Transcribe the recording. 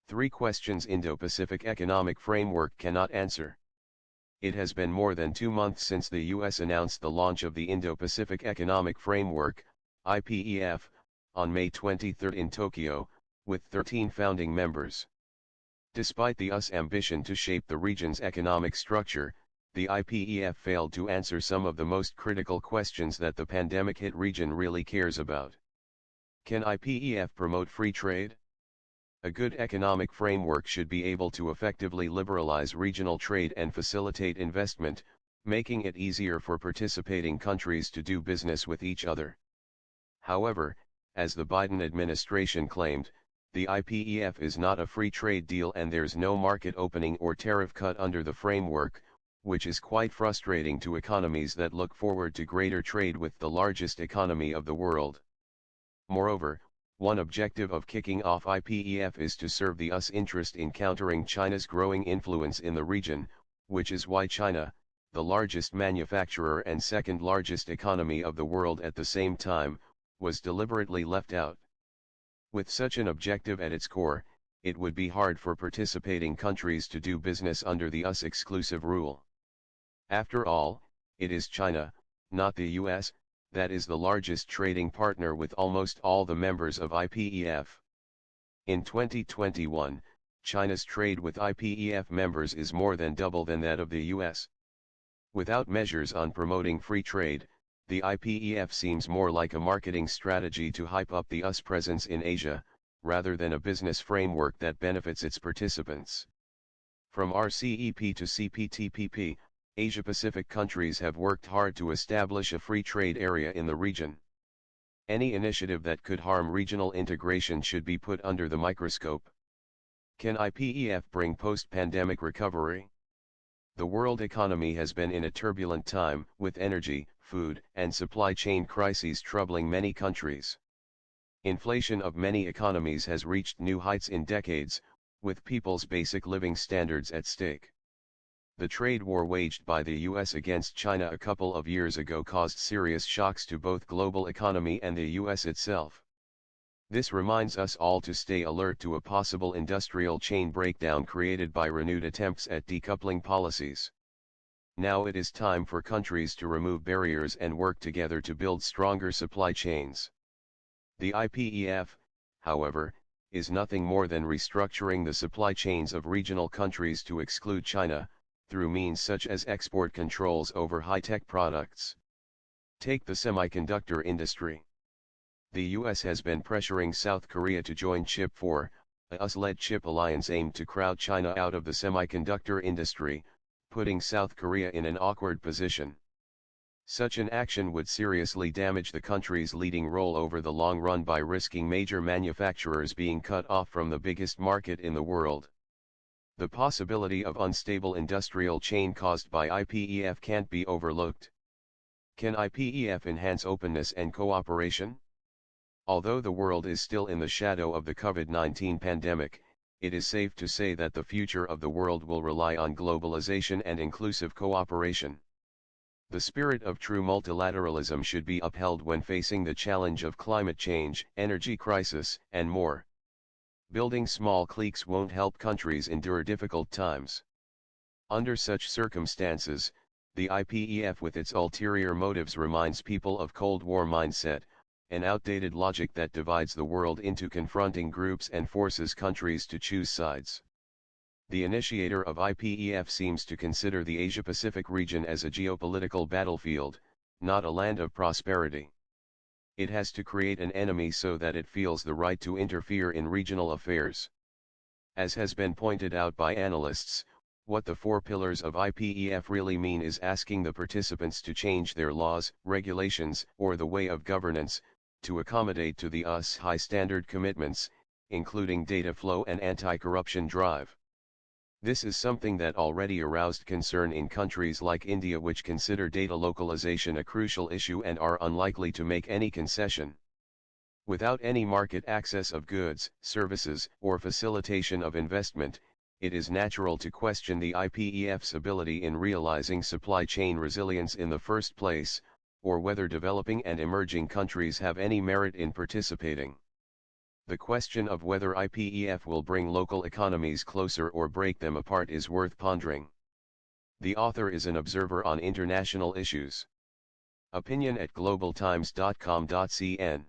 Three questions Indo Pacific Economic Framework cannot answer. It has been more than 2 months since the US announced the launch of the Indo Pacific Economic Framework, IPEF, on May 23 in Tokyo, with 13 founding members. Despite the US ambition to shape the region's economic structure, the IPEF failed to answer some of the most critical questions that the pandemic-hit region really cares about. Can IPEF promote free trade? A good economic framework should be able to effectively liberalize regional trade and facilitate investment, making it easier for participating countries to do business with each other. However, as the Biden administration claimed, the IPEF is not a free trade deal and there's no market opening or tariff cut under the framework, which is quite frustrating to economies that look forward to greater trade with the largest economy of the world. Moreover, one objective of kicking off IPEF is to serve the US interest in countering China's growing influence in the region, which is why China, the largest manufacturer and second largest economy of the world at the same time, was deliberately left out. With such an objective at its core, it would be hard for participating countries to do business under the US exclusive rule. After all, it is China, not the US, that is the largest trading partner with almost all the members of IPEF. In 2021, China's trade with IPEF members is more than double than that of the US. Without measures on promoting free trade, the IPEF seems more like a marketing strategy to hype up the US presence in Asia, rather than a business framework that benefits its participants. From RCEP to CPTPP, Asia-Pacific countries have worked hard to establish a free trade area in the region. Any initiative that could harm regional integration should be put under the microscope. Can IPEF bring post-pandemic recovery? The world economy has been in a turbulent time, with energy, food, and supply chain crises troubling many countries. Inflation of many economies has reached new heights in decades, with people's basic living standards at stake. The trade war waged by the US against China a couple of years ago caused serious shocks to both global economy and the US itself. This reminds us all to stay alert to a possible industrial chain breakdown created by renewed attempts at decoupling policies. Now it is time for countries to remove barriers and work together to build stronger supply chains. The IPEF, however, is nothing more than restructuring the supply chains of regional countries to exclude China, through means such as export controls over high-tech products. Take the semiconductor industry. The US has been pressuring South Korea to join Chip 4, a US-led chip alliance aimed to crowd China out of the semiconductor industry, putting South Korea in an awkward position. Such an action would seriously damage the country's leading role over the long run by risking major manufacturers being cut off from the biggest market in the world. The possibility of unstable industrial chain caused by IPEF can't be overlooked. Can IPEF enhance openness and cooperation? Although the world is still in the shadow of the COVID-19 pandemic, it is safe to say that the future of the world will rely on globalization and inclusive cooperation. The spirit of true multilateralism should be upheld when facing the challenge of climate change, energy crisis, and more. Building small cliques won't help countries endure difficult times. Under such circumstances, the IPEF with its ulterior motives reminds people of Cold War mindset, an outdated logic that divides the world into confronting groups and forces countries to choose sides. The initiator of IPEF seems to consider the Asia-Pacific region as a geopolitical battlefield, not a land of prosperity. It has to create an enemy so that it feels the right to interfere in regional affairs. As has been pointed out by analysts, what the 4 pillars of IPEF really mean is asking the participants to change their laws, regulations, or the way of governance, to accommodate to the US high standard commitments, including data flow and anti-corruption drive. This is something that already aroused concern in countries like India, which consider data localization a crucial issue and are unlikely to make any concession. Without any market access of goods, services, or facilitation of investment, it is natural to question the IPEF's ability in realizing supply chain resilience in the first place, or whether developing and emerging countries have any merit in participating. The question of whether IPEF will bring local economies closer or break them apart is worth pondering. The author is an observer on international issues. Opinion at globaltimes.com.cn